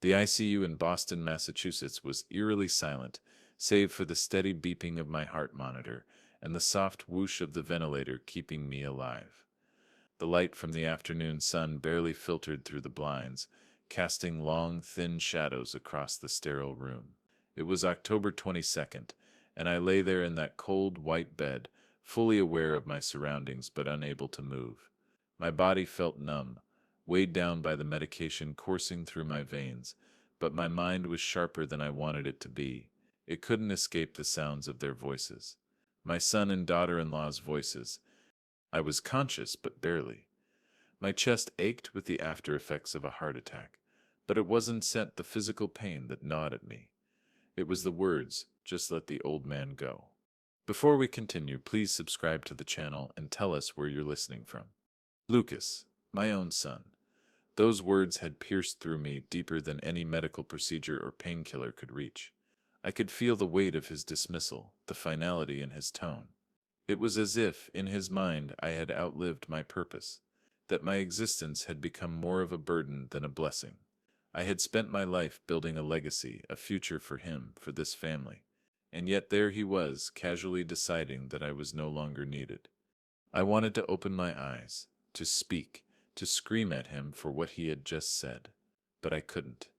The ICU in Boston, Massachusetts was eerily silent, save for the steady beeping of my heart monitor and the soft whoosh of the ventilator keeping me alive. The light from the afternoon sun barely filtered through the blinds, casting long, thin shadows across the sterile room. It was October 22nd, and I lay there in that cold, white bed, fully aware of my surroundings but unable to move. My body felt numb, weighed down by the medication coursing through my veins, but my mind was sharper than I wanted it to be. It couldn't escape the sounds of their voices. My son and daughter-in-law's voices. I was conscious, but barely. My chest ached with the after effects of a heart attack, but it wasn't the physical pain that gnawed at me. It was the words, "Just let the old man go." Before we continue, please subscribe to the channel and tell us where you're listening from. Lucas, my own son. Those words had pierced through me deeper than any medical procedure or painkiller could reach. I could feel the weight of his dismissal, the finality in his tone. It was as if, in his mind, I had outlived my purpose, that my existence had become more of a burden than a blessing. I had spent my life building a legacy, a future for him, for this family. And yet there he was, casually deciding that I was no longer needed. I wanted to open my eyes, to speak, to scream at him for what he had just said. But I couldn't.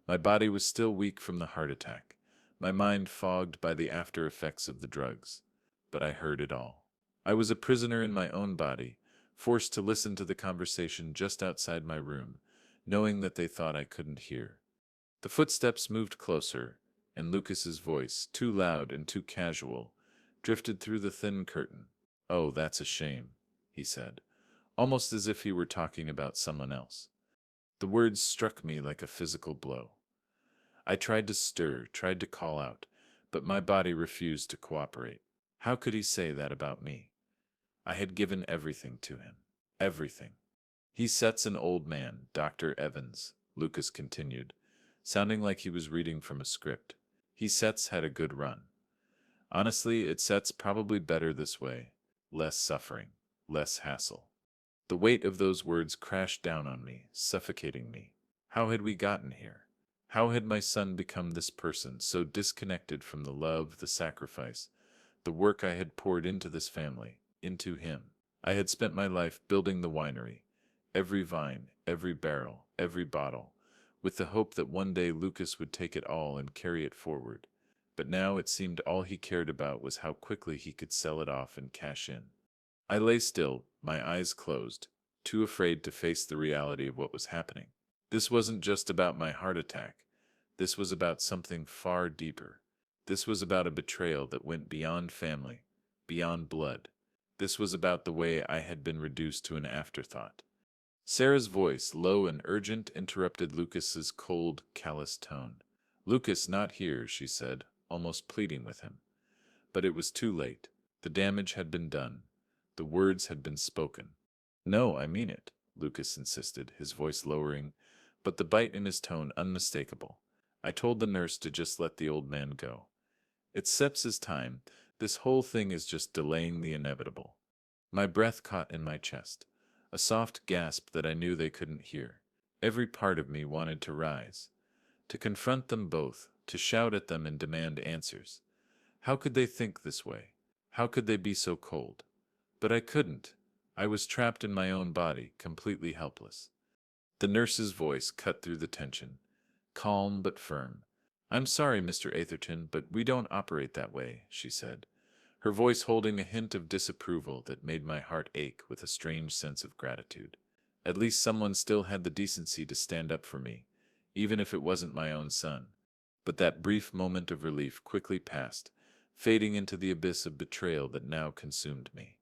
My body was still weak from the heart attack, my mind fogged by the after effects of the drugs. But I heard it all. I was a prisoner in my own body, forced to listen to the conversation just outside my room, knowing that they thought I couldn't hear. The footsteps moved closer, and Lucas's voice, too loud and too casual, drifted through the thin curtain. "Oh, that's a shame," he said, almost as if he were talking about someone else. The words struck me like a physical blow. I tried to stir, tried to call out, but my body refused to cooperate. How could he say that about me? I had given everything to him. Everything. "He sets an old man, Dr. Evans," Lucas continued, sounding like he was reading from a script. "He sets had a good run. Honestly, it sets probably better this way. Less suffering, less hassle." The weight of those words crashed down on me, suffocating me. How had we gotten here? How had my son become this person, so disconnected from the love, the sacrifice, the work I had poured into this family, into him? I had spent my life building the winery, every vine, every barrel, every bottle, with the hope that one day Lucas would take it all and carry it forward. But now it seemed all he cared about was how quickly he could sell it off and cash in. I lay still, my eyes closed, too afraid to face the reality of what was happening. This wasn't just about my heart attack. This was about something far deeper. This was about a betrayal that went beyond family, beyond blood. This was about the way I had been reduced to an afterthought. Sarah's voice, low and urgent, interrupted Lucas's cold, callous tone. "Lucas, not here," she said, almost pleading with him. But it was too late. The damage had been done. The words had been spoken. "No, I mean it," Lucas insisted, his voice lowering, but the bite in his tone unmistakable. "I told the nurse to just let the old man go. It's sepsis time. This whole thing is just delaying the inevitable." My breath caught in my chest, a soft gasp that I knew they couldn't hear. Every part of me wanted to rise, to confront them both, to shout at them and demand answers. How could they think this way? How could they be so cold? But I couldn't. I was trapped in my own body, completely helpless. The nurse's voice cut through the tension, calm but firm. "I'm sorry, Mr. Atherton, but we don't operate that way," she said, her voice holding a hint of disapproval that made my heart ache with a strange sense of gratitude. At least someone still had the decency to stand up for me, even if it wasn't my own son. But that brief moment of relief quickly passed, fading into the abyss of betrayal that now consumed me.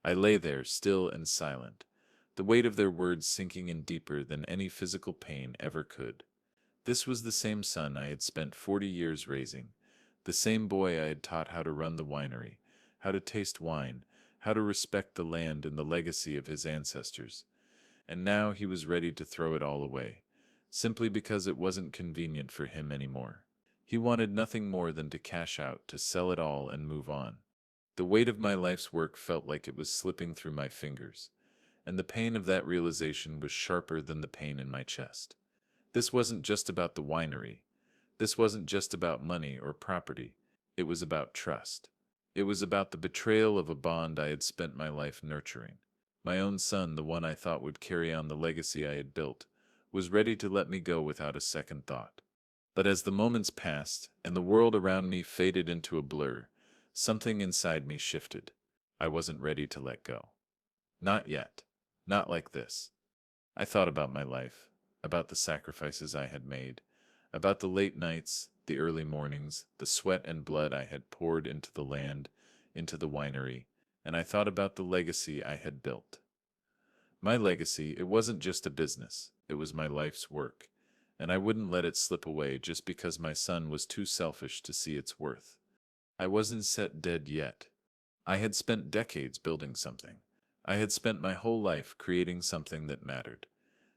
I lay there, still and silent, the weight of their words sinking in deeper than any physical pain ever could. This was the same son I had spent 40 years raising, the same boy I had taught how to run the winery, how to taste wine, how to respect the land and the legacy of his ancestors. And now he was ready to throw it all away, simply because it wasn't convenient for him anymore. He wanted nothing more than to cash out, to sell it all and move on. The weight of my life's work felt like it was slipping through my fingers, and the pain of that realization was sharper than the pain in my chest. This wasn't just about the winery. This wasn't just about money or property. It was about trust. It was about the betrayal of a bond I had spent my life nurturing. My own son, the one I thought would carry on the legacy I had built, was ready to let me go without a second thought. But as the moments passed and the world around me faded into a blur, something inside me shifted. I wasn't ready to let go. Not yet. Not like this. I thought about my life, about the sacrifices I had made, about the late nights, the early mornings, the sweat and blood I had poured into the land, into the winery, and I thought about the legacy I had built. My legacy, it wasn't just a business, it was my life's work, and I wouldn't let it slip away just because my son was too selfish to see its worth. I wasn't set dead yet. I had spent decades building something. I had spent my whole life creating something that mattered,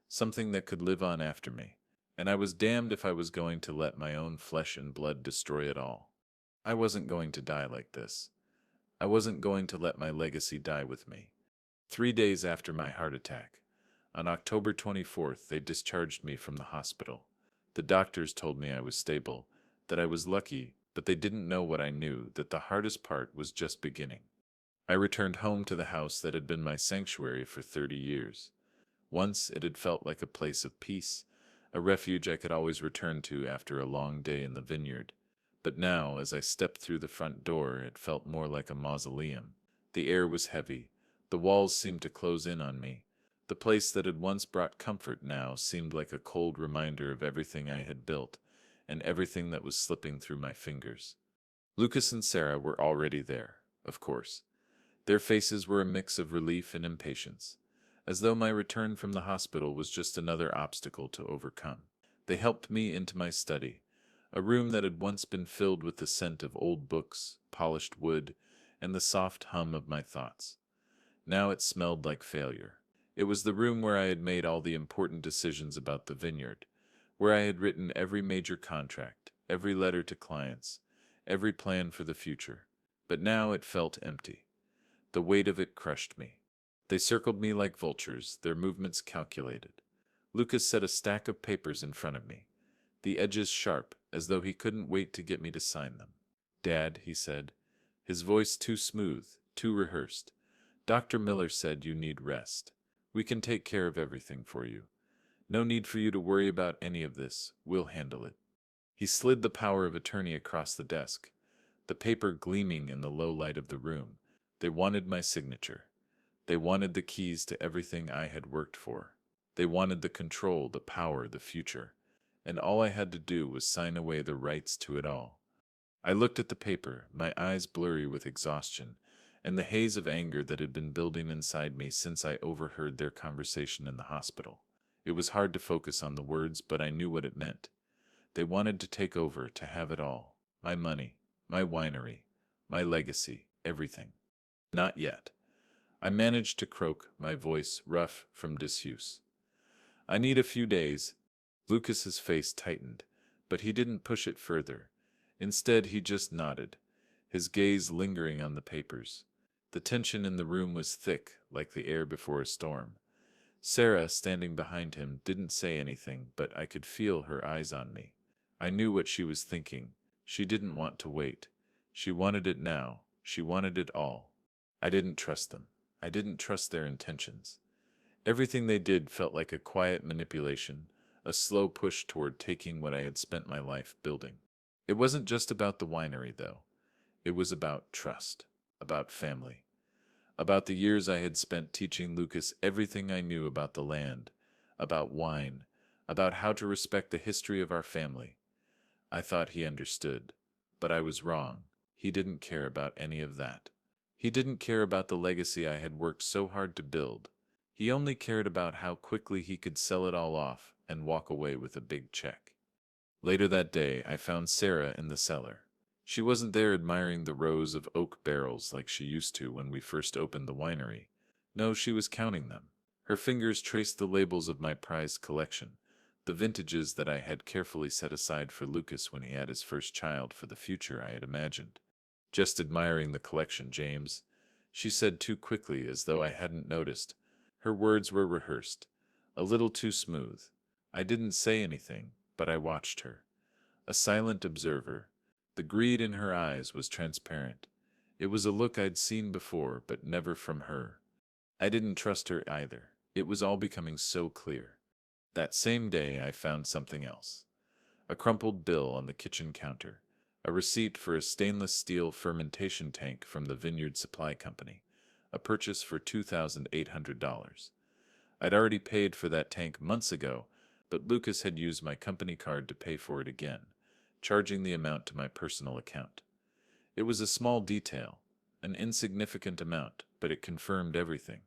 something that could live on after me, and I was damned if I was going to let my own flesh and blood destroy it all. I wasn't going to die like this. I wasn't going to let my legacy die with me. 3 days after my heart attack, on October 24th, they discharged me from the hospital. The doctors told me I was stable, that I was lucky, but they didn't know what I knew, that the hardest part was just beginning. I returned home to the house that had been my sanctuary for 30 years. Once it had felt like a place of peace, a refuge I could always return to after a long day in the vineyard. But now, as I stepped through the front door, it felt more like a mausoleum. The air was heavy. The walls seemed to close in on me. The place that had once brought comfort now seemed like a cold reminder of everything I had built, and everything that was slipping through my fingers. Lucas and Sarah were already there, of course. Their faces were a mix of relief and impatience, as though my return from the hospital was just another obstacle to overcome. They helped me into my study, a room that had once been filled with the scent of old books, polished wood, and the soft hum of my thoughts. Now it smelled like failure. It was the room where I had made all the important decisions about the vineyard, where I had written every major contract, every letter to clients, every plan for the future. But now it felt empty. The weight of it crushed me. They circled me like vultures, their movements calculated. Lucas set a stack of papers in front of me, the edges sharp, as though he couldn't wait to get me to sign them. "Dad," he said, his voice too smooth, too rehearsed. "Dr. Miller said you need rest. We can take care of everything for you. No need for you to worry about any of this. We'll handle it." He slid the power of attorney across the desk, the paper gleaming in the low light of the room. They wanted my signature. They wanted the keys to everything I had worked for. They wanted the control, the power, the future. And all I had to do was sign away the rights to it all. I looked at the paper, my eyes blurry with exhaustion, and the haze of anger that had been building inside me since I overheard their conversation in the hospital. It was hard to focus on the words, but I knew what it meant. They wanted to take over, to have it all. My money, my winery, my legacy, everything. Not yet. I managed to croak, my voice rough from disuse. "I need a few days." Lucas's face tightened, but he didn't push it further. Instead, he just nodded, his gaze lingering on the papers. The tension in the room was thick, like the air before a storm. Sarah, standing behind him, didn't say anything, but I could feel her eyes on me. I knew what she was thinking. She didn't want to wait. She wanted it now. She wanted it all. I didn't trust them. I didn't trust their intentions. Everything they did felt like a quiet manipulation, a slow push toward taking what I had spent my life building. It wasn't just about the winery, though. It was about trust, about family, about the years I had spent teaching Lucas everything I knew about the land, about wine, about how to respect the history of our family. I thought he understood, but I was wrong. He didn't care about any of that. He didn't care about the legacy I had worked so hard to build. He only cared about how quickly he could sell it all off and walk away with a big check. Later that day, I found Sarah in the cellar. She wasn't there admiring the rows of oak barrels like she used to when we first opened the winery. No, she was counting them. Her fingers traced the labels of my prized collection, the vintages that I had carefully set aside for Lucas when he had his first child, for the future I had imagined. "Just admiring the collection, James," she said too quickly, as though I hadn't noticed. Her words were rehearsed, a little too smooth. I didn't say anything, but I watched her. A silent observer. The greed in her eyes was transparent. It was a look I'd seen before, but never from her. I didn't trust her either. It was all becoming so clear. That same day, I found something else. A crumpled bill on the kitchen counter. A receipt for a stainless steel fermentation tank from the Vineyard Supply Company. A purchase for $2,800. I'd already paid for that tank months ago, but Lucas had used my company card to pay for it again, charging the amount to my personal account. It was a small detail, an insignificant amount, but it confirmed everything.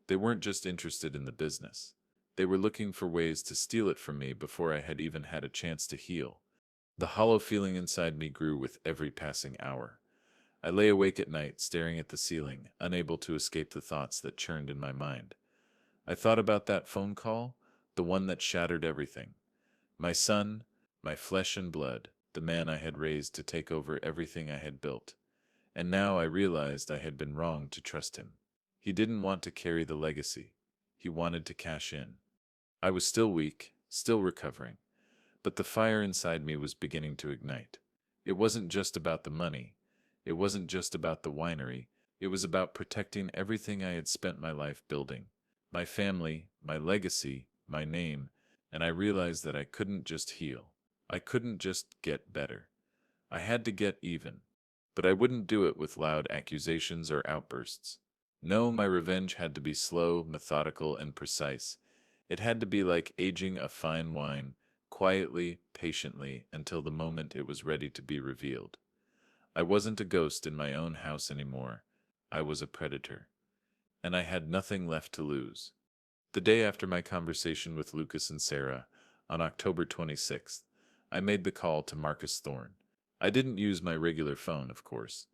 They weren't just interested in the business. They were looking for ways to steal it from me before I had even had a chance to heal. The hollow feeling inside me grew with every passing hour. I lay awake at night, staring at the ceiling, unable to escape the thoughts that churned in my mind. I thought about that phone call, the one that shattered everything. My son, my flesh and blood, the man I had raised to take over everything I had built. And now I realized I had been wrong to trust him. He didn't want to carry the legacy. He wanted to cash in. I was still weak, still recovering, but the fire inside me was beginning to ignite. It wasn't just about the money. It wasn't just about the winery. It was about protecting everything I had spent my life building. My family, my legacy, my name, and I realized that I couldn't just heal. I couldn't just get better. I had to get even. But I wouldn't do it with loud accusations or outbursts. No, my revenge had to be slow, methodical, and precise. It had to be like aging a fine wine, quietly, patiently, until the moment it was ready to be revealed. I wasn't a ghost in my own house anymore. I was a predator. And I had nothing left to lose. The day after my conversation with Lucas and Sarah, on October 26th, I made the call to Marcus Thorne. I didn't use my regular phone, of course.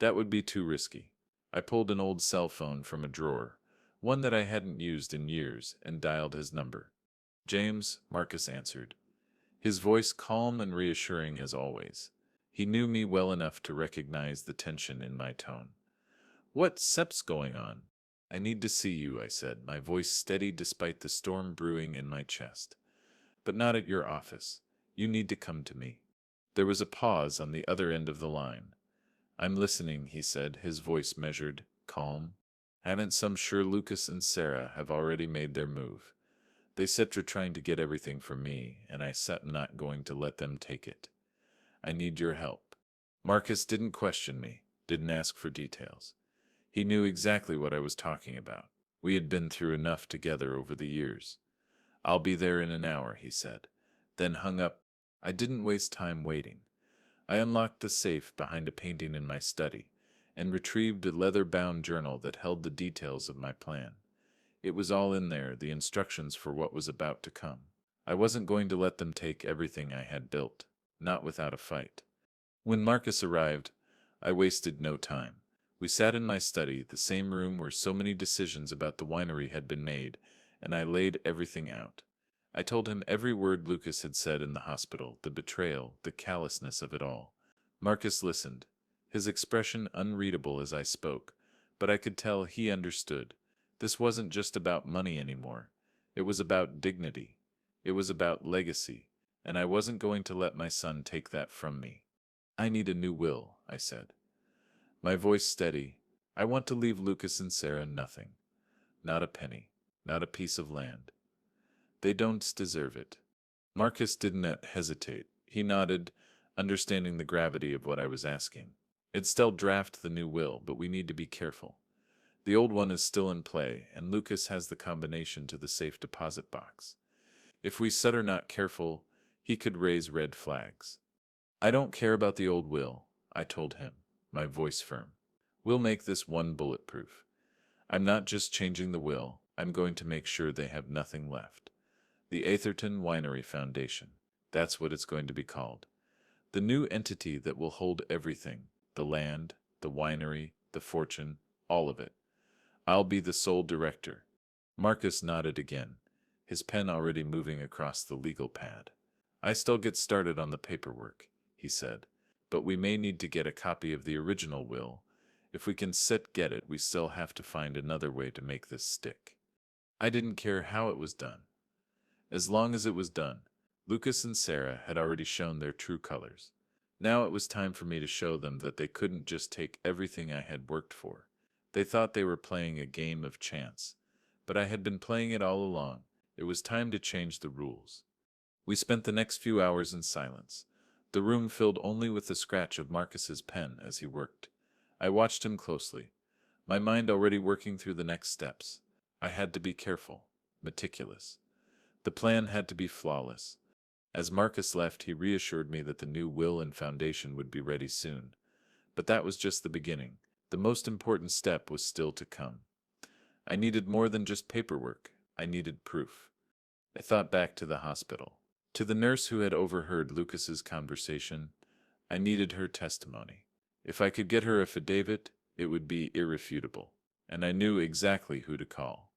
That would be too risky. I pulled an old cell phone from a drawer, one that I hadn't used in years, and dialed his number. James, Marcus answered. His voice calm and reassuring as always. He knew me well enough to recognize the tension in my tone. What's going on? I need to see you, I said, my voice steady despite the storm brewing in my chest. But not at your office. You need to come to me. There was a pause on the other end of the line. I'm listening, he said, his voice measured, calm. Hadn't some sure Lucas and Sarah have already made their move. They said they're trying to get everything from me, and I said I'm not going to let them take it. I need your help. Marcus didn't question me, didn't ask for details. He knew exactly what I was talking about. We had been through enough together over the years. I'll be there in an hour, he said, then hung up. I didn't waste time waiting. I unlocked the safe behind a painting in my study and retrieved a leather-bound journal that held the details of my plan. It was all in there, the instructions for what was about to come. I wasn't going to let them take everything I had built, not without a fight. When Marcus arrived, I wasted no time. We sat in my study, the same room where so many decisions about the winery had been made, and I laid everything out. I told him every word Lucas had said in the hospital, the betrayal, the callousness of it all. Marcus listened, his expression unreadable as I spoke, but I could tell he understood. This wasn't just about money anymore. It was about dignity. It was about legacy, and I wasn't going to let my son take that from me. I need a new will, I said. My voice steady. I want to leave Lucas and Sarah nothing. Not a penny. Not a piece of land. They don't deserve it. Marcus didn't hesitate. He nodded, understanding the gravity of what I was asking. It's still draft the new will, but we need to be careful. The old one is still in play, and Lucas has the combination to the safe deposit box. If we are not careful, he could raise red flags. I don't care about the old will, I told him, my voice firm. We'll make this one bulletproof. I'm not just changing the will, I'm going to make sure they have nothing left. The Atherton Winery Foundation. That's what it's going to be called. The new entity that will hold everything, the land, the winery, the fortune, all of it. I'll be the sole director. Marcus nodded again, his pen already moving across the legal pad. I still get started on the paperwork, he said, but we may need to get a copy of the original will. If we can get it, we still have to find another way to make this stick. I didn't care how it was done. As long as it was done, Lucas and Sarah had already shown their true colors. Now it was time for me to show them that they couldn't just take everything I had worked for. They thought they were playing a game of chance, but I had been playing it all along. It was time to change the rules. We spent the next few hours in silence, the room filled only with the scratch of Marcus's pen as he worked. I watched him closely, my mind already working through the next steps. I had to be careful, meticulous. The plan had to be flawless. As Marcus left, he reassured me that the new will and foundation would be ready soon. But that was just the beginning. The most important step was still to come. I needed more than just paperwork. I needed proof. I thought back to the hospital, to the nurse who had overheard Lucas's conversation. I needed her testimony. If I could get her affidavit, it would be irrefutable, and I knew exactly who to call.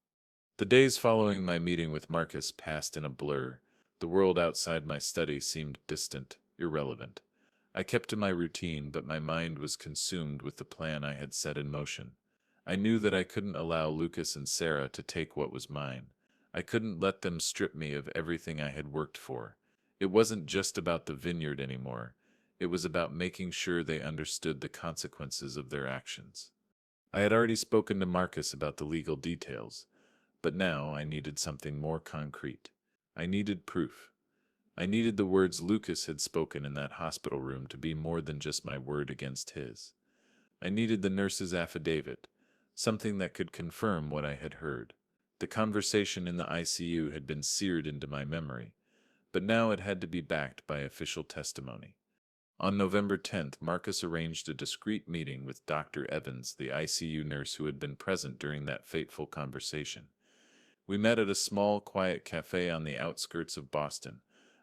The days following my meeting with Marcus passed in a blur. The world outside my study seemed distant, irrelevant. I kept to my routine, but my mind was consumed with the plan I had set in motion. I knew that I couldn't allow Lucas and Sarah to take what was mine. I couldn't let them strip me of everything I had worked for. It wasn't just about the vineyard anymore. It was about making sure they understood the consequences of their actions. I had already spoken to Marcus about the legal details, but now I needed something more concrete. I needed proof. I needed the words Lucas had spoken in that hospital room to be more than just my word against his. I needed the nurse's affidavit, something that could confirm what I had heard. The conversation in the ICU had been seared into my memory, but now it had to be backed by official testimony. On November 10th, Marcus arranged a discreet meeting with Dr. Evans, the ICU nurse who had been present during that fateful conversation. We met at a small, quiet cafe on the outskirts of Boston,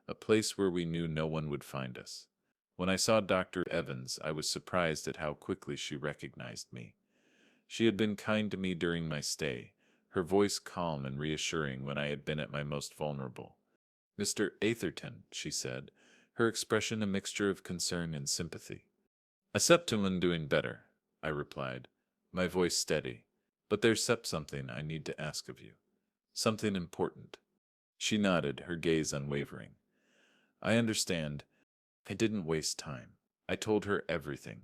a place where we knew no one would find us. When I saw Dr. Evans, I was surprised at how quickly she recognized me. She had been kind to me during my stay, her voice calm and reassuring when I had been at my most vulnerable. "Mr. Atherton," she said, her expression a mixture of concern and sympathy. "Acceptable doing better," I replied, my voice steady. "But there's something I need to ask of you. Something important." She nodded, her gaze unwavering. "I understand. I didn't waste time. I told her everything.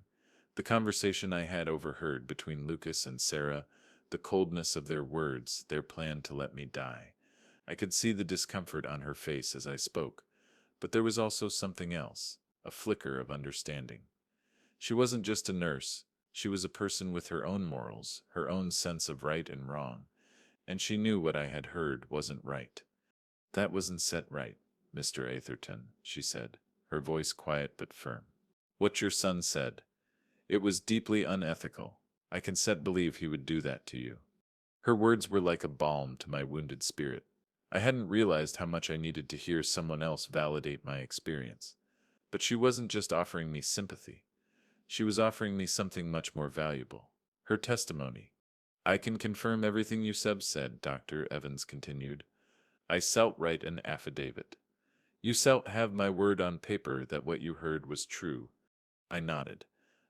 The conversation I had overheard between Lucas and Sarah, the coldness of their words, their plan to let me die. I could see the discomfort on her face as I spoke, but there was also something else, a flicker of understanding. She wasn't just a nurse. She was a person with her own morals, her own sense of right and wrong, and she knew what I had heard wasn't right. "That wasn't set right, Mr. Atherton," she said, her voice quiet but firm. "What your son said. It was deeply unethical. I can believe he would do that to you." Her words were like a balm to my wounded spirit. I hadn't realized how much I needed to hear someone else validate my experience. But she wasn't just offering me sympathy. She was offering me something much more valuable. Her testimony. "I can confirm everything you said," Dr. Evans continued. "I write an affidavit. You have my word on paper that what you heard was true." I nodded,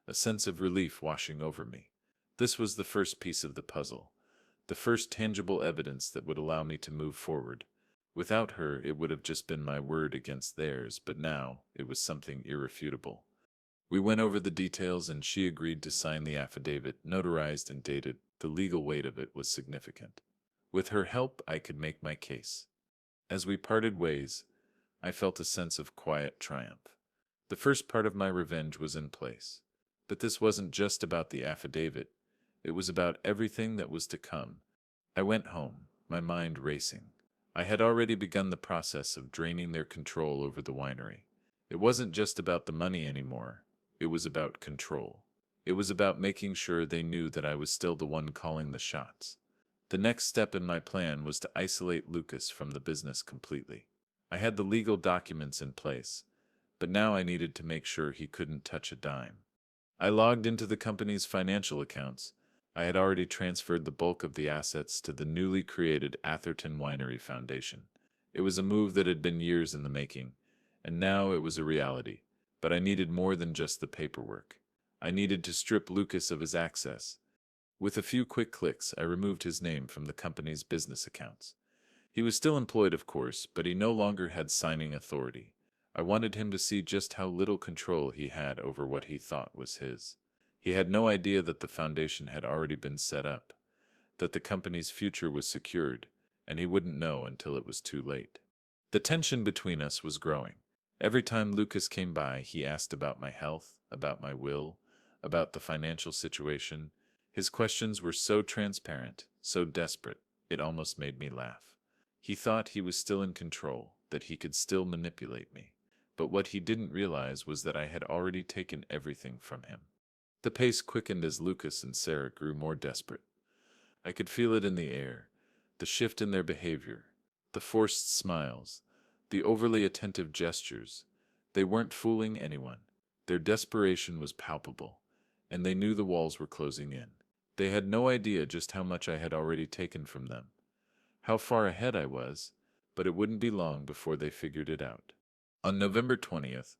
a sense of relief washing over me. This was the first piece of the puzzle, the first tangible evidence that would allow me to move forward. Without her, it would have just been my word against theirs, but now it was something irrefutable. We went over the details and she agreed to sign the affidavit, notarized and dated. The legal weight of it was significant. With her help, I could make my case. As we parted ways, I felt a sense of quiet triumph. The first part of my revenge was in place. But this wasn't just about the affidavit. It was about everything that was to come. I went home, my mind racing. I had already begun the process of draining their control over the winery. It wasn't just about the money anymore. It was about control. It was about making sure they knew that I was still the one calling the shots. The next step in my plan was to isolate Lucas from the business completely. I had the legal documents in place, but now I needed to make sure he couldn't touch a dime. I logged into the company's financial accounts. I had already transferred the bulk of the assets to the newly created Atherton Winery Foundation. It was a move that had been years in the making, and now it was a reality. But I needed more than just the paperwork. I needed to strip Lucas of his access. With a few quick clicks, I removed his name from the company's business accounts. He was still employed, of course, but he no longer had signing authority. I wanted him to see just how little control he had over what he thought was his. He had no idea that the foundation had already been set up, that the company's future was secured, and he wouldn't know until it was too late. The tension between us was growing. Every time Lucas came by, he asked about my health, about my will, about the financial situation. His questions were so transparent, so desperate, it almost made me laugh. He thought he was still in control, that he could still manipulate me. But what he didn't realize was that I had already taken everything from him. The pace quickened as Lucas and Sarah grew more desperate. I could feel it in the air, the shift in their behavior, the forced smiles, the overly attentive gestures. They weren't fooling anyone. Their desperation was palpable, and they knew the walls were closing in. They had no idea just how much I had already taken from them, how far ahead I was, but it wouldn't be long before they figured it out. On November 20th,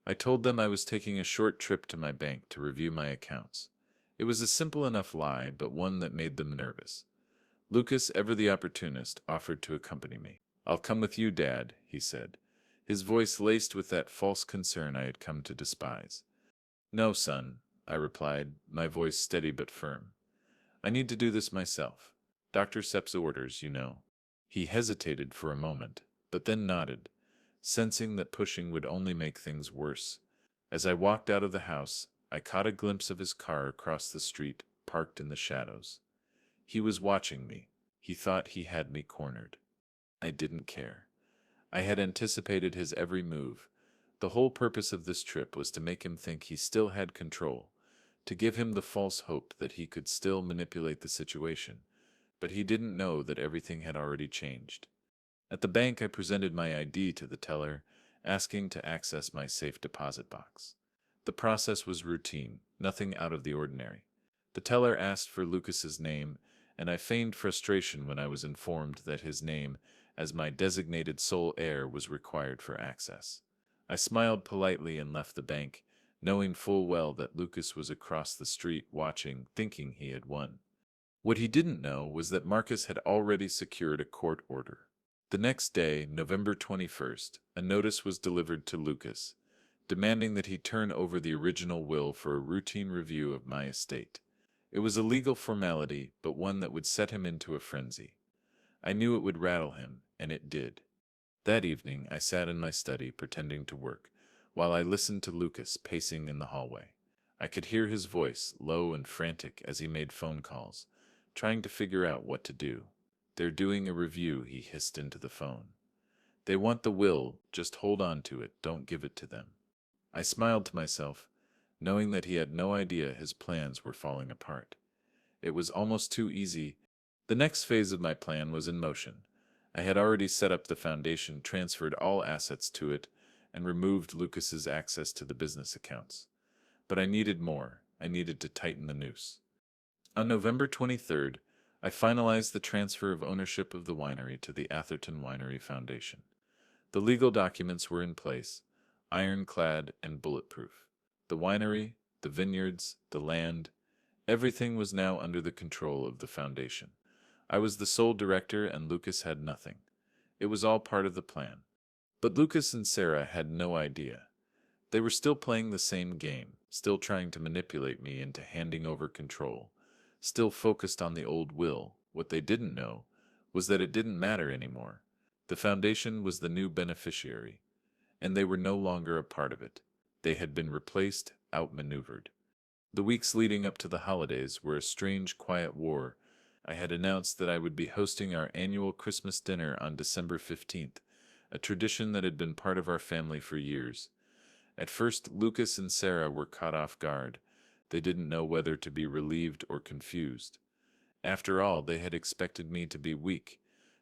I told them I was taking a short trip to my bank to review my accounts. It was a simple enough lie, but one that made them nervous. Lucas, ever the opportunist, offered to accompany me. "I'll come with you, Dad," he said, his voice laced with that false concern I had come to despise. "No, son," I replied, my voice steady but firm. "I need to do this myself. Dr. Sepp's orders, you know." He hesitated for a moment, but then nodded, sensing that pushing would only make things worse. As I walked out of the house, I caught a glimpse of his car across the street, parked in the shadows. He was watching me. He thought he had me cornered. I didn't care. I had anticipated his every move. The whole purpose of this trip was to make him think he still had control, to give him the false hope that he could still manipulate the situation. But he didn't know that everything had already changed. At the bank, I presented my ID to the teller, asking to access my safe deposit box. The process was routine, nothing out of the ordinary. The teller asked for Lucas's name, and I feigned frustration when I was informed that his name, as my designated sole heir, was required for access. I smiled politely and left the bank, knowing full well that Lucas was across the street watching, thinking he had won. What he didn't know was that Marcus had already secured a court order. The next day, November 21st, a notice was delivered to Lucas, demanding that he turn over the original will for a routine review of my estate. It was a legal formality, but one that would set him into a frenzy. I knew it would rattle him, and it did. That evening, I sat in my study, pretending to work, while I listened to Lucas pacing in the hallway. I could hear his voice, low and frantic, as he made phone calls, trying to figure out what to do. "They're doing a review," he hissed into the phone. "They want the will, just hold on to it, don't give it to them." I smiled to myself, knowing that he had no idea his plans were falling apart. It was almost too easy. The next phase of my plan was in motion. I had already set up the foundation, transferred all assets to it, and removed Lucas's access to the business accounts. But I needed more. I needed to tighten the noose. On November 23rd, I finalized the transfer of ownership of the winery to the Atherton Winery Foundation. The legal documents were in place, ironclad and bulletproof. The winery, the vineyards, the land, everything was now under the control of the foundation. I was the sole director and Lucas had nothing. It was all part of the plan. But Lucas and Sarah had no idea. They were still playing the same game, still trying to manipulate me into handing over control, still focused on the old will. What they didn't know was that it didn't matter anymore. The foundation was the new beneficiary, and they were no longer a part of it. They had been replaced, outmaneuvered. The weeks leading up to the holidays were a strange, quiet war. I had announced that I would be hosting our annual Christmas dinner on December 15th, a tradition that had been part of our family for years. At first, Lucas and Sarah were caught off guard. They didn't know whether to be relieved or confused. After all, they had expected me to be weak,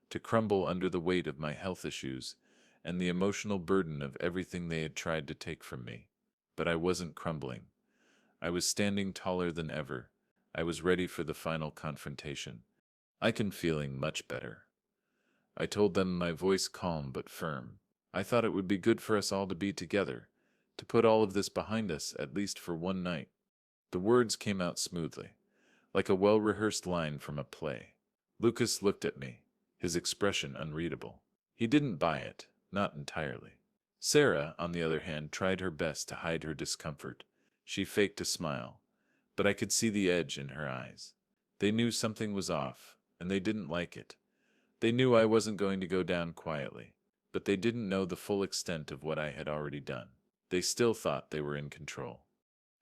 to crumble under the weight of my health issues and the emotional burden of everything they had tried to take from me. But I wasn't crumbling. I was standing taller than ever. I was ready for the final confrontation. "I can feeling much better," I told them, my voice calm but firm. "I thought it would be good for us all to be together, to put all of this behind us, at least for one night." The words came out smoothly, like a well-rehearsed line from a play. Lucas looked at me. his expression unreadable. He didn't buy it, not entirely. Sarah, on the other hand, tried her best to hide her discomfort. She faked a smile, but I could see the edge in her eyes. They knew something was off, and they didn't like it. They knew I wasn't going to go down quietly, but they didn't know the full extent of what I had already done. They still thought they were in control.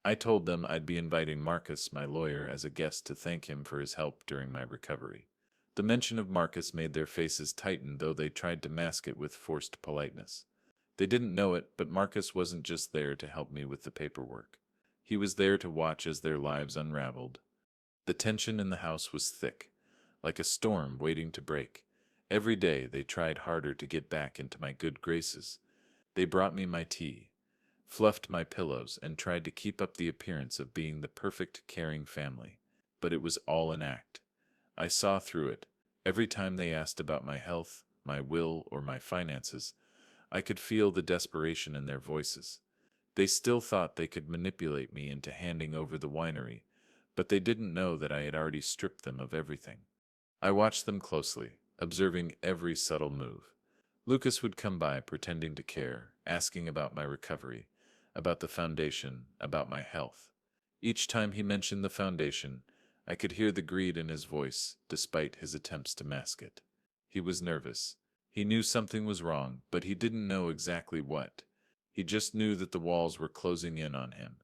I told them I'd be inviting Marcus, my lawyer, as a guest to thank him for his help during my recovery. The mention of Marcus made their faces tighten, though they tried to mask it with forced politeness. They didn't know it, but Marcus wasn't just there to help me with the paperwork. He was there to watch as their lives unraveled. The tension in the house was thick, like a storm waiting to break. Every day they tried harder to get back into my good graces. They brought me my tea, fluffed my pillows, and tried to keep up the appearance of being the perfect, caring family. But it was all an act. I saw through it. Every time they asked about my health, my will, or my finances, I could feel the desperation in their voices. They still thought they could manipulate me into handing over the winery, but they didn't know that I had already stripped them of everything. I watched them closely, observing every subtle move. Lucas would come by pretending to care, asking about my recovery, about the foundation, about my health. Each time he mentioned the foundation, I could hear the greed in his voice, despite his attempts to mask it. He was nervous. He knew something was wrong, but he didn't know exactly what. He just knew that the walls were closing in on him.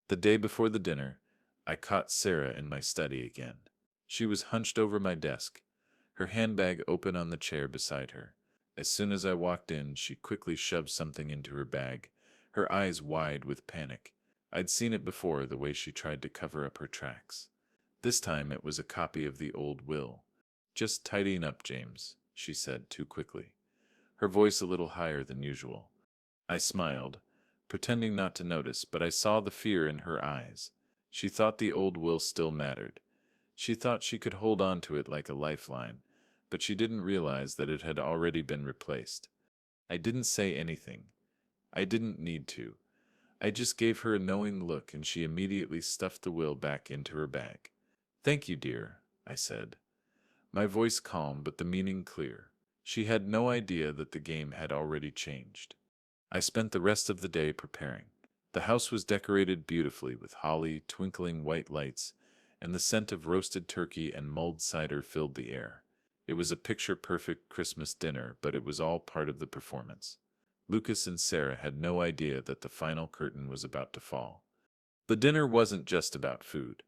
The day before the dinner, I caught Sarah in my study again. She was hunched over my desk, her handbag open on the chair beside her. As soon as I walked in, she quickly shoved something into her bag, her eyes wide with panic. I'd seen it before, the way she tried to cover up her tracks. This time it was a copy of the old will. "Just tidying up, James," she said too quickly, her voice a little higher than usual. I smiled, pretending not to notice, but I saw the fear in her eyes. She thought the old will still mattered. She thought she could hold on to it like a lifeline, but she didn't realize that it had already been replaced. I didn't say anything. I didn't need to. I just gave her a knowing look, and she immediately stuffed the will back into her bag. "Thank you, dear," I said, my voice calm but the meaning clear. She had no idea that the game had already changed. I spent the rest of the day preparing. The house was decorated beautifully with holly, twinkling white lights, and the scent of roasted turkey and mulled cider filled the air. It was a picture-perfect Christmas dinner, but it was all part of the performance. Lucas and Sarah had no idea that the final curtain was about to fall. The dinner wasn't just about food.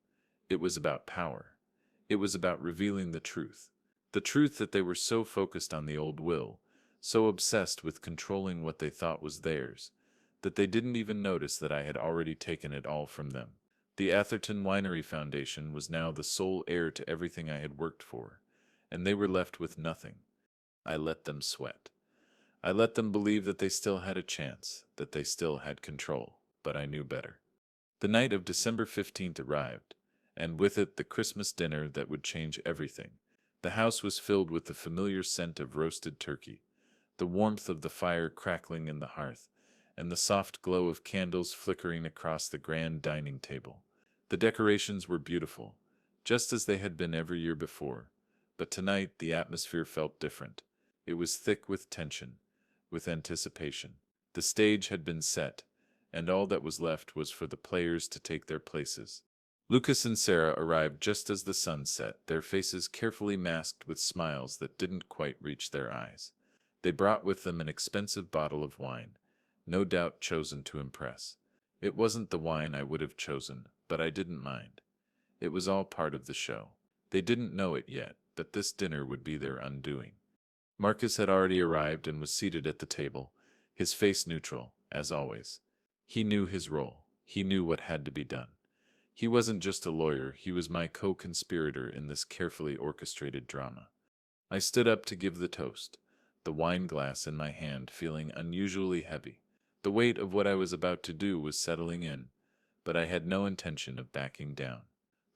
It was about power. It was about revealing the truth. The truth that they were so focused on the old will, so obsessed with controlling what they thought was theirs, that they didn't even notice that I had already taken it all from them. The Atherton Winery Foundation was now the sole heir to everything I had worked for, and they were left with nothing. I let them sweat. I let them believe that they still had a chance, that they still had control, but I knew better. The night of December 15th arrived, and with it the Christmas dinner that would change everything. The house was filled with the familiar scent of roasted turkey, the warmth of the fire crackling in the hearth, and the soft glow of candles flickering across the grand dining table. The decorations were beautiful, just as they had been every year before, but tonight the atmosphere felt different. It was thick with tension, with anticipation. The stage had been set, and all that was left was for the players to take their places. Lucas and Sarah arrived just as the sun set, their faces carefully masked with smiles that didn't quite reach their eyes. They brought with them an expensive bottle of wine, no doubt chosen to impress. It wasn't the wine I would have chosen, but I didn't mind. It was all part of the show. They didn't know it yet, but this dinner would be their undoing. Marcus had already arrived and was seated at the table, his face neutral, as always. He knew his role. He knew what had to be done. He wasn't just a lawyer, he was my co-conspirator in this carefully orchestrated drama. I stood up to give the toast, the wine glass in my hand feeling unusually heavy. The weight of what I was about to do was settling in, but I had no intention of backing down.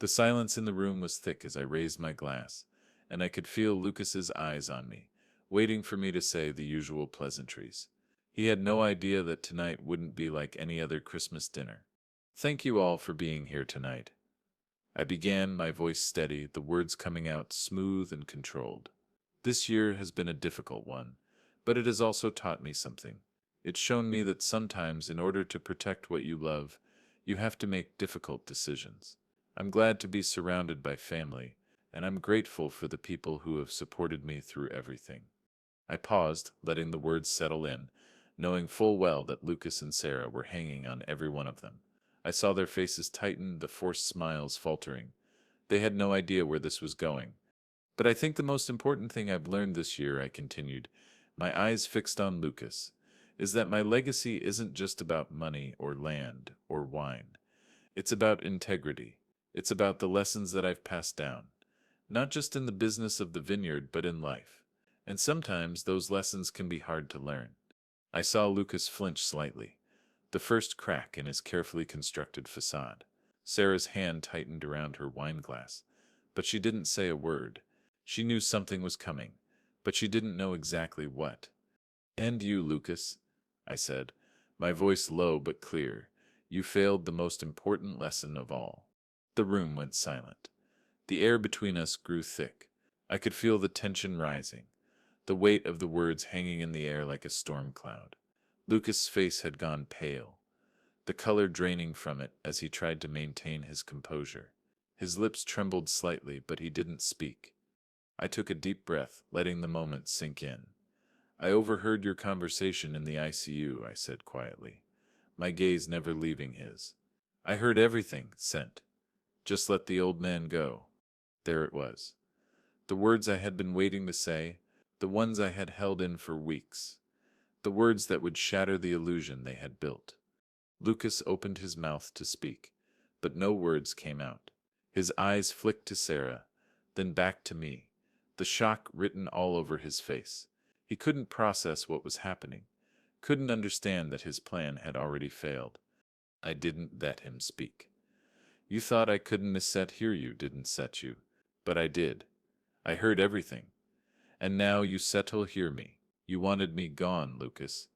The silence in the room was thick as I raised my glass, and I could feel Lucas's eyes on me, waiting for me to say the usual pleasantries. He had no idea that tonight wouldn't be like any other Christmas dinner. "Thank you all for being here tonight," I began, my voice steady, the words coming out smooth and controlled. This year has been a difficult one, but it has also taught me something. It's shown me that sometimes, in order to protect what you love, you have to make difficult decisions. I'm glad to be surrounded by family, and I'm grateful for the people who have supported me through everything. I paused, letting the words settle in, knowing full well that Lucas and Sarah were hanging on every one of them. I saw their faces tighten, the forced smiles faltering. They had no idea where this was going. But I think the most important thing I've learned this year, I continued, my eyes fixed on Lucas, is that my legacy isn't just about money or land or wine. It's about integrity. It's about the lessons that I've passed down, not just in the business of the vineyard, but in life. And sometimes those lessons can be hard to learn. I saw Lucas flinch slightly, the first crack in his carefully constructed facade. Sarah's hand tightened around her wine glass, but she didn't say a word. She knew something was coming, but she didn't know exactly what. "And you, Lucas," I said, my voice low but clear, "you failed the most important lesson of all." The room went silent. The air between us grew thick. I could feel the tension rising, the weight of the words hanging in the air like a storm cloud. Lucas' face had gone pale, the color draining from it as he tried to maintain his composure. His lips trembled slightly, but he didn't speak. I took a deep breath, letting the moment sink in. "I overheard your conversation in the ICU," I said quietly, my gaze never leaving his. "I heard everything, Sent. Just let the old man go." There it was. The words I had been waiting to say, the ones I had held in for weeks, the words that would shatter the illusion they had built. Lucas opened his mouth to speak, but no words came out. His eyes flicked to Sarah, then back to me, the shock written all over his face. He couldn't process what was happening, couldn't understand that his plan had already failed. I didn't let him speak. "You thought I couldn't set hear you, didn't set you, but I did. I heard everything. And now you settle hear me. You wanted me gone, Lucas.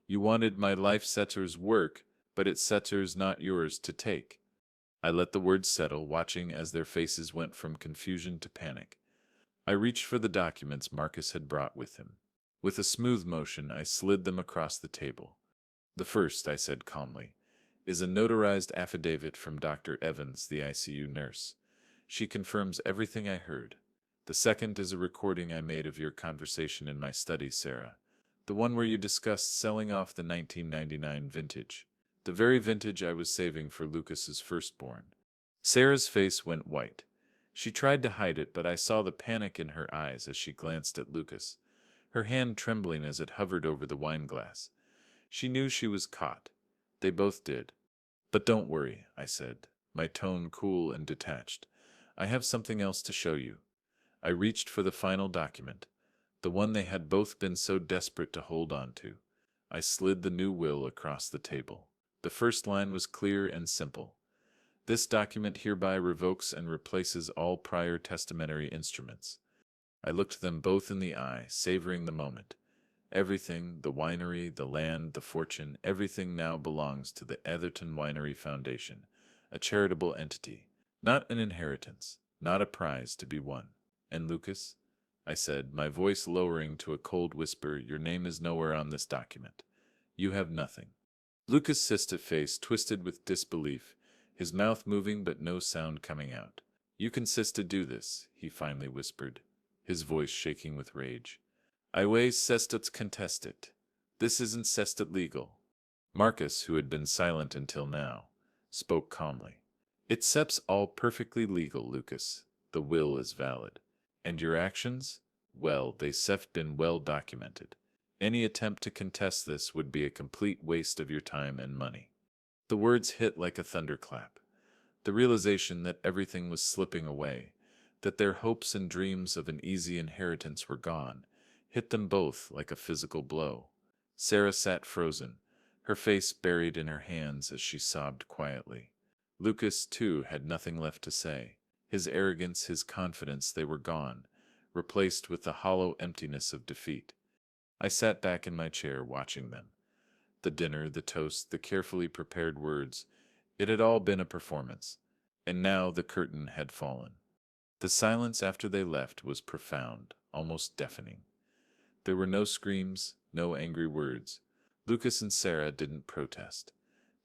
You wanted my life setter's work, but it's setter's not yours to take." I let the words settle, watching as their faces went from confusion to panic. I reached for the documents Marcus had brought with him. With a smooth motion, I slid them across the table. "The first," I said calmly, "is a notarized affidavit from Dr. Evans, the ICU nurse. She confirms everything I heard. The second is a recording I made of your conversation in my study, Sarah. The one where you discussed selling off the 1999 vintage. The very vintage I was saving for Lucas's firstborn." Sarah's face went white. She tried to hide it, but I saw the panic in her eyes as she glanced at Lucas, her hand trembling as it hovered over the wine glass. She knew she was caught. They both did. "But don't worry," I said, my tone cool and detached. "I have something else to show you." I reached for the final document, the one they had both been so desperate to hold on to. I slid the new will across the table. The first line was clear and simple. "This document hereby revokes and replaces all prior testamentary instruments." I looked them both in the eye, savoring the moment. Everything, the winery, the land, the fortune, everything now belongs to the Etherton Winery Foundation, a charitable entity, not an inheritance, not a prize to be won. "And Lucas," I said, my voice lowering to a cold whisper, "your name is nowhere on this document. You have nothing." Lucas' cystic face twisted with disbelief, his mouth moving but no sound coming out. "You consist to do this," he finally whispered, his voice shaking with rage. "I way cestat contestit. This isn't cestat legal." Marcus, who had been silent until now, spoke calmly. "It seps all perfectly legal, Lucas. The will is valid. And your actions? Well, they sef been well documented. Any attempt to contest this would be a complete waste of your time and money." The words hit like a thunderclap. The realization that everything was slipping away, that their hopes and dreams of an easy inheritance were gone, hit them both like a physical blow. Sarah sat frozen, her face buried in her hands as she sobbed quietly. Lucas, too, had nothing left to say. His arrogance, his confidence, they were gone, replaced with the hollow emptiness of defeat. I sat back in my chair watching them. The dinner, the toast, the carefully prepared words, it had all been a performance. And now the curtain had fallen. The silence after they left was profound, almost deafening. There were no screams, no angry words. Lucas and Sarah didn't protest,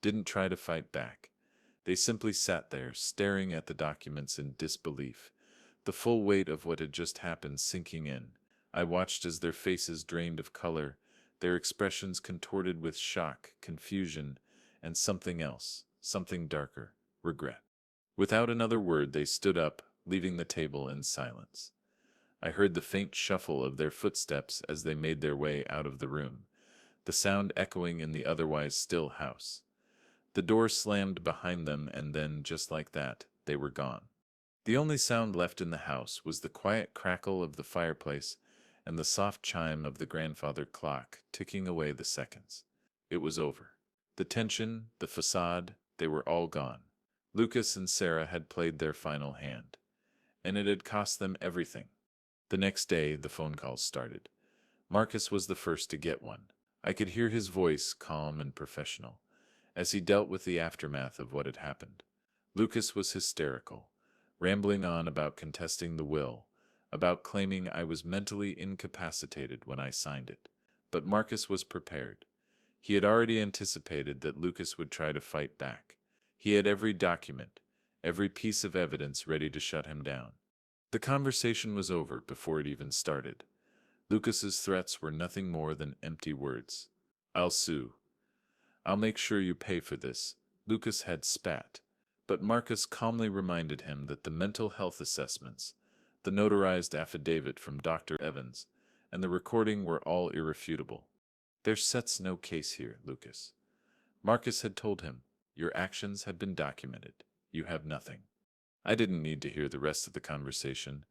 didn't try to fight back. They simply sat there, staring at the documents in disbelief, the full weight of what had just happened sinking in. I watched as their faces drained of color, their expressions contorted with shock, confusion, and something else, something darker, regret. Without another word, they stood up, leaving the table in silence. I heard the faint shuffle of their footsteps as they made their way out of the room, the sound echoing in the otherwise still house. The door slammed behind them, and then, just like that, they were gone. The only sound left in the house was the quiet crackle of the fireplace and the soft chime of the grandfather clock ticking away the seconds. It was over. The tension, the facade, they were all gone. Lucas and Sarah had played their final hand, and it had cost them everything. The next day, the phone calls started. Marcus was the first to get one. I could hear his voice, calm and professional, as he dealt with the aftermath of what had happened. Lucas was hysterical, rambling on about contesting the will, about claiming I was mentally incapacitated when I signed it. But Marcus was prepared. He had already anticipated that Lucas would try to fight back. He had every document, every piece of evidence ready to shut him down. The conversation was over before it even started. Lucas's threats were nothing more than empty words. "I'll sue. I'll make sure you pay for this," Lucas had spat. But Marcus calmly reminded him that the mental health assessments, the notarized affidavit from Dr. Evans, and the recording were all irrefutable. "There sets no case here, Lucas." Marcus had told him, "Your actions have been documented. You have nothing." I didn't need to hear the rest of the conversation.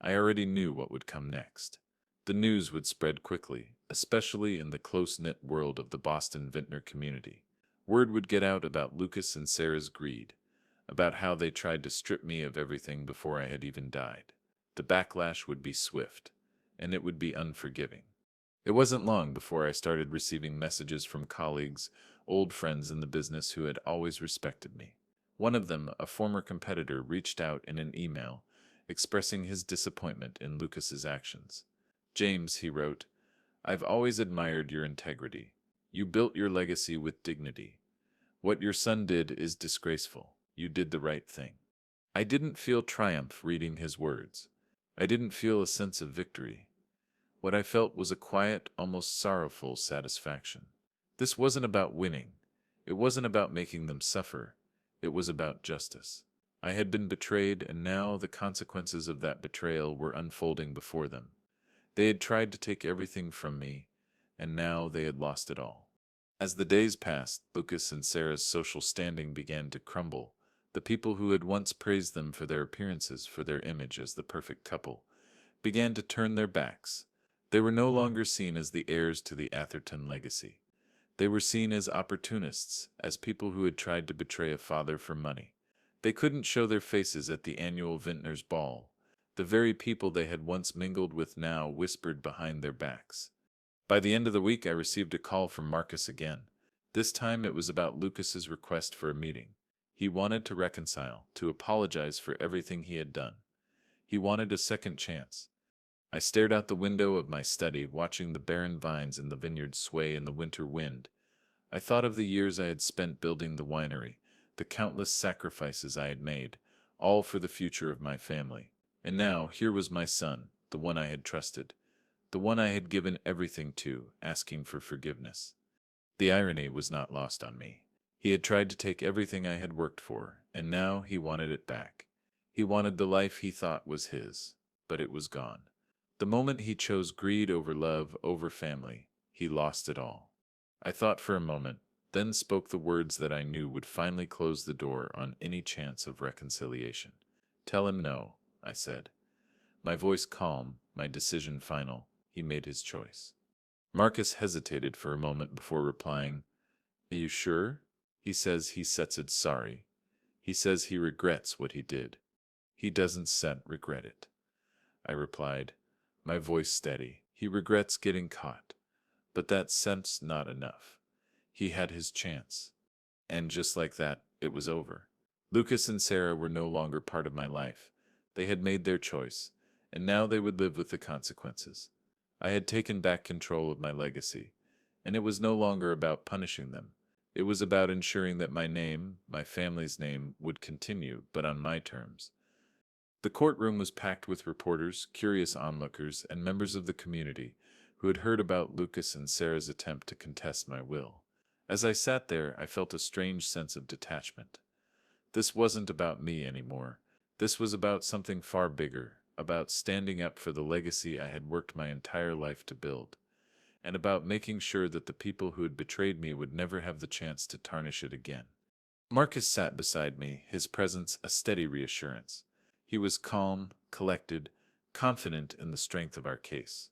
I already knew what would come next. The news would spread quickly, especially in the close-knit world of the Boston vintner community. Word would get out about Lucas and Sarah's greed, about how they tried to strip me of everything before I had even died. The backlash would be swift, and it would be unforgiving. It wasn't long before I started receiving messages from colleagues, old friends in the business who had always respected me. One of them, a former competitor, reached out in an email, expressing his disappointment in Lucas's actions. "James," he wrote, "I've always admired your integrity. You built your legacy with dignity. What your son did is disgraceful. You did the right thing." I didn't feel triumph reading his words. I didn't feel a sense of victory. What I felt was a quiet, almost sorrowful satisfaction. This wasn't about winning. It wasn't about making them suffer. It was about justice. I had been betrayed, and now the consequences of that betrayal were unfolding before them. They had tried to take everything from me, and now they had lost it all. As the days passed, Lucas and Sarah's social standing began to crumble. The people who had once praised them for their appearances, for their image as the perfect couple, began to turn their backs. They were no longer seen as the heirs to the Atherton legacy. They were seen as opportunists, as people who had tried to betray a father for money. They couldn't show their faces at the annual vintners' ball. The very people they had once mingled with now whispered behind their backs. By the end of the week, I received a call from Marcus again. This time it was about Lucas's request for a meeting. He wanted to reconcile, to apologize for everything he had done. He wanted a second chance. I stared out the window of my study, watching the barren vines in the vineyard sway in the winter wind. I thought of the years I had spent building the winery, the countless sacrifices I had made, all for the future of my family. And now, here was my son, the one I had trusted, the one I had given everything to, asking for forgiveness. The irony was not lost on me. He had tried to take everything I had worked for, and now he wanted it back. He wanted the life he thought was his, but it was gone. The moment he chose greed over love, over family, he lost it all. I thought for a moment, then spoke the words that I knew would finally close the door on any chance of reconciliation. "Tell him no," I said. My voice calm, my decision final. He made his choice. Marcus hesitated for a moment before replying. "Are you sure? He says he sets it sorry. He says he regrets what he did. He doesn't regret it," I replied, my voice steady. "He regrets getting caught. But that sense not enough. He had his chance." And just like that, it was over. Lucas and Sarah were no longer part of my life. They had made their choice, and now they would live with the consequences. I had taken back control of my legacy, and it was no longer about punishing them. It was about ensuring that my name, my family's name, would continue, but on my terms. The courtroom was packed with reporters, curious onlookers, and members of the community who had heard about Lucas and Sarah's attempt to contest my will. As I sat there, I felt a strange sense of detachment. This wasn't about me anymore. This was about something far bigger, about standing up for the legacy I had worked my entire life to build, and about making sure that the people who had betrayed me would never have the chance to tarnish it again. Marcus sat beside me, his presence a steady reassurance. He was calm, collected, confident in the strength of our case.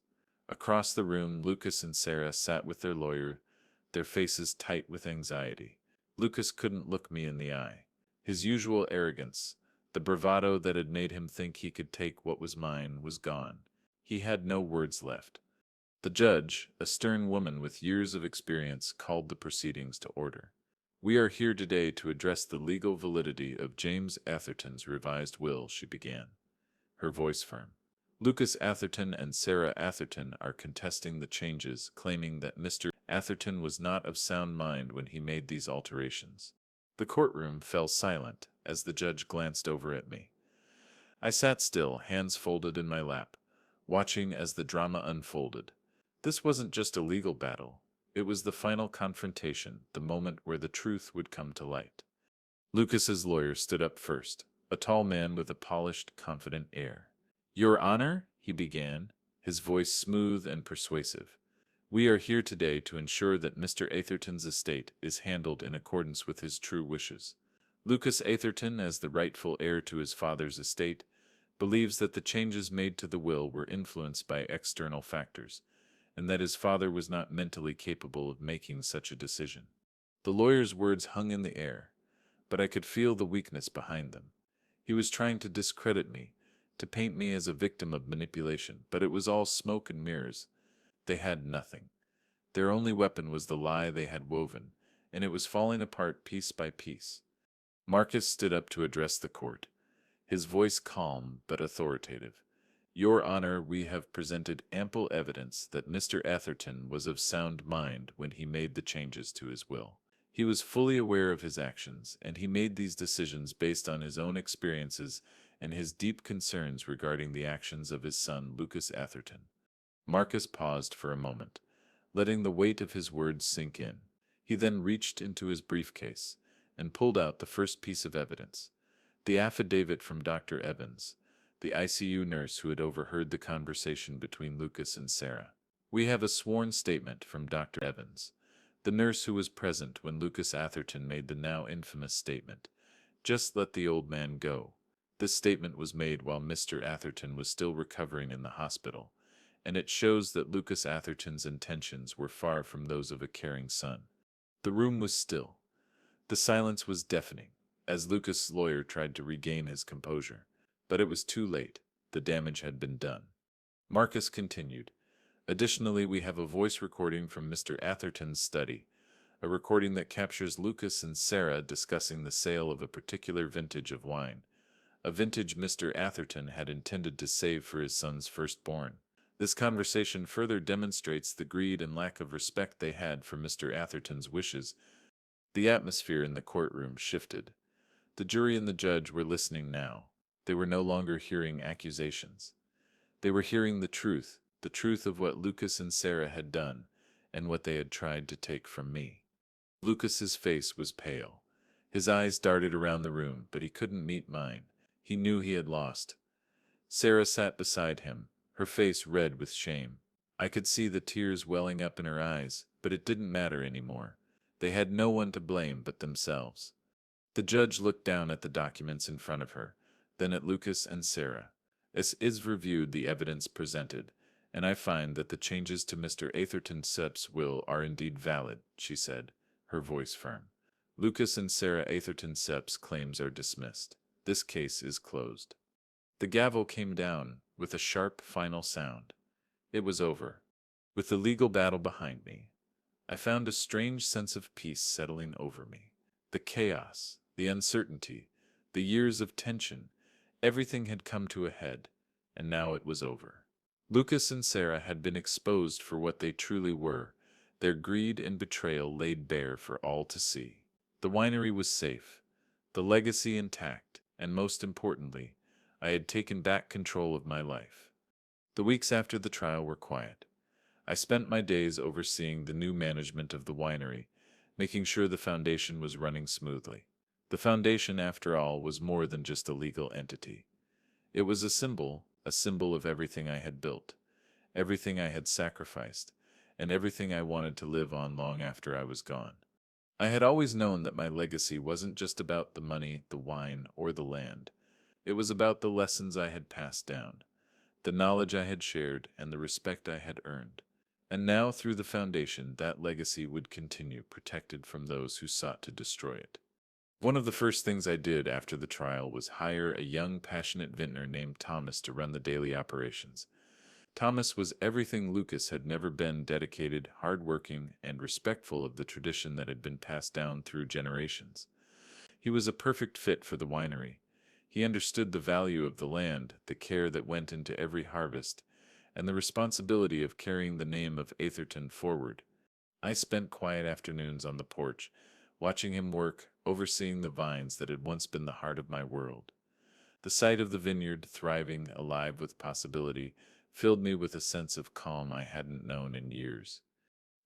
Across the room, Lucas and Sarah sat with their lawyer, their faces tight with anxiety. Lucas couldn't look me in the eye. His usual arrogance, the bravado that had made him think he could take what was mine, was gone. He had no words left. The judge, a stern woman with years of experience, called the proceedings to order. "We are here today to address the legal validity of James Atherton's revised will," she began, her voice firm. "Lucas Atherton and Sarah Atherton are contesting the changes, claiming that Mr. Atherton was not of sound mind when he made these alterations." The courtroom fell silent as the judge glanced over at me. I sat still, hands folded in my lap, watching as the drama unfolded. This wasn't just a legal battle. It was the final confrontation, the moment where the truth would come to light. Lucas's lawyer stood up first, a tall man with a polished, confident air. "Your Honor," he began, his voice smooth and persuasive, "we are here today to ensure that Mr. Atherton's estate is handled in accordance with his true wishes. Lucas Atherton, as the rightful heir to his father's estate, believes that the changes made to the will were influenced by external factors, and that his father was not mentally capable of making such a decision." The lawyer's words hung in the air, but I could feel the weakness behind them. He was trying to discredit me, to paint me as a victim of manipulation, but it was all smoke and mirrors. They had nothing. Their only weapon was the lie they had woven, and it was falling apart piece by piece. Marcus stood up to address the court, his voice calm but authoritative. "Your Honor, we have presented ample evidence that Mr. Atherton was of sound mind when he made the changes to his will. He was fully aware of his actions, and he made these decisions based on his own experiences and his deep concerns regarding the actions of his son, Lucas Atherton." Marcus paused for a moment, letting the weight of his words sink in. He then reached into his briefcase and pulled out the first piece of evidence, the affidavit from Dr. Evans, the ICU nurse who had overheard the conversation between Lucas and Sarah. "We have a sworn statement from Dr. Evans, the nurse who was present when Lucas Atherton made the now infamous statement, 'Just let the old man go.' This statement was made while Mr. Atherton was still recovering in the hospital, and it shows that Lucas Atherton's intentions were far from those of a caring son." The room was still. The silence was deafening, as Lucas' lawyer tried to regain his composure. But it was too late. The damage had been done. Marcus continued, "Additionally, we have a voice recording from Mr. Atherton's study, a recording that captures Lucas and Sarah discussing the sale of a particular vintage of wine, a vintage Mr. Atherton had intended to save for his son's firstborn. This conversation further demonstrates the greed and lack of respect they had for Mr. Atherton's wishes." The atmosphere in the courtroom shifted. The jury and the judge were listening now. They were no longer hearing accusations. They were hearing the truth of what Lucas and Sarah had done, and what they had tried to take from me. Lucas's face was pale. His eyes darted around the room, but he couldn't meet mine. He knew he had lost. Sarah sat beside him, her face red with shame. I could see the tears welling up in her eyes, but it didn't matter anymore. They had no one to blame but themselves. The judge looked down at the documents in front of her, then at Lucas and Sarah. "As is reviewed the evidence presented, and I find that the changes to Mr. Atherton Sepp's will are indeed valid," she said, her voice firm. "Lucas and Sarah Atherton Sepp's claims are dismissed. This case is closed." The gavel came down with a sharp final sound. It was over. With the legal battle behind me, I found a strange sense of peace settling over me. The chaos, the uncertainty, the years of tension, everything had come to a head, and now it was over. Lucas and Sarah had been exposed for what they truly were, their greed and betrayal laid bare for all to see. The winery was safe, the legacy intact, and most importantly, I had taken back control of my life. The weeks after the trial were quiet. I spent my days overseeing the new management of the winery, making sure the foundation was running smoothly. The foundation, after all, was more than just a legal entity. It was a symbol of everything I had built, everything I had sacrificed, and everything I wanted to live on long after I was gone. I had always known that my legacy wasn't just about the money, the wine, or the land. It was about the lessons I had passed down, the knowledge I had shared, and the respect I had earned. And now, through the foundation, that legacy would continue, protected from those who sought to destroy it. One of the first things I did after the trial was hire a young, passionate vintner named Thomas to run the daily operations. Thomas was everything Lucas had never been: dedicated, hard-working, and respectful of the tradition that had been passed down through generations. He was a perfect fit for the winery. He understood the value of the land, the care that went into every harvest, and the responsibility of carrying the name of Atherton forward. I spent quiet afternoons on the porch, watching him work, overseeing the vines that had once been the heart of my world. The sight of the vineyard, thriving, alive with possibility, filled me with a sense of calm I hadn't known in years.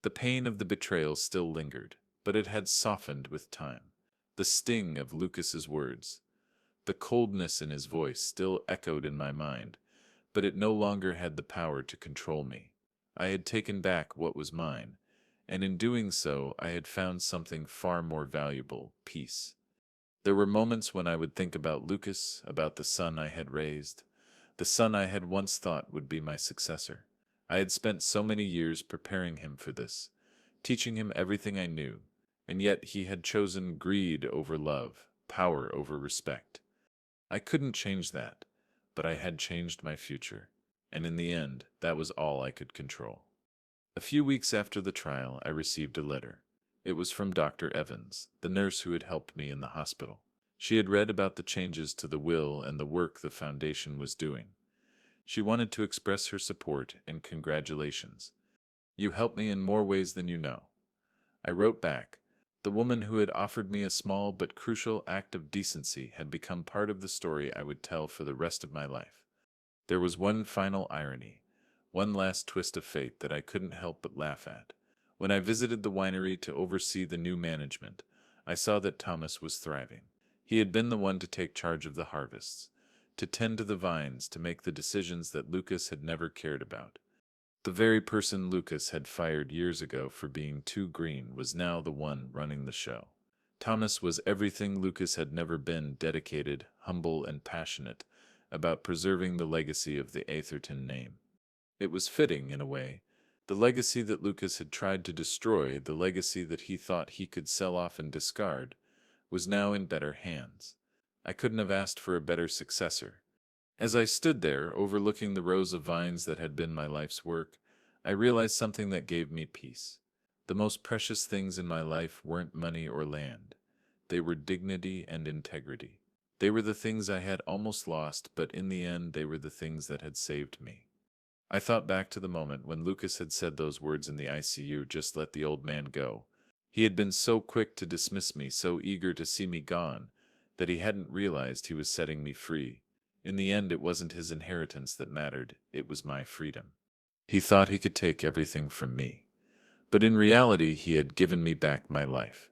The pain of the betrayal still lingered, but it had softened with time. The sting of Lucas's words, the coldness in his voice still echoed in my mind, but it no longer had the power to control me. I had taken back what was mine, and in doing so I had found something far more valuable: peace. There were moments when I would think about Lucas, about the son I had raised, the son I had once thought would be my successor. I had spent so many years preparing him for this, teaching him everything I knew, and yet he had chosen greed over love, power over respect. I couldn't change that, but I had changed my future, and in the end, that was all I could control. A few weeks after the trial, I received a letter. It was from Dr. Evans, the nurse who had helped me in the hospital. She had read about the changes to the will and the work the foundation was doing. She wanted to express her support and congratulations. "You helped me in more ways than you know." I wrote back. The woman who had offered me a small but crucial act of decency had become part of the story I would tell for the rest of my life. There was one final irony, one last twist of fate that I couldn't help but laugh at. When I visited the winery to oversee the new management, I saw that Thomas was thriving. He had been the one to take charge of the harvests, to tend to the vines, to make the decisions that Lucas had never cared about. The very person Lucas had fired years ago for being too green was now the one running the show. Thomas was everything Lucas had never been: dedicated, humble, and passionate about preserving the legacy of the Atherton name. It was fitting, in a way. The legacy that Lucas had tried to destroy, the legacy that he thought he could sell off and discard, was now in better hands. I couldn't have asked for a better successor. As I stood there, overlooking the rows of vines that had been my life's work, I realized something that gave me peace. The most precious things in my life weren't money or land. They were dignity and integrity. They were the things I had almost lost, but in the end they were the things that had saved me. I thought back to the moment when Lucas had said those words in the ICU: "Just let the old man go." He had been so quick to dismiss me, so eager to see me gone, that he hadn't realized he was setting me free. In the end, it wasn't his inheritance that mattered, it was my freedom. He thought he could take everything from me, but in reality he had given me back my life.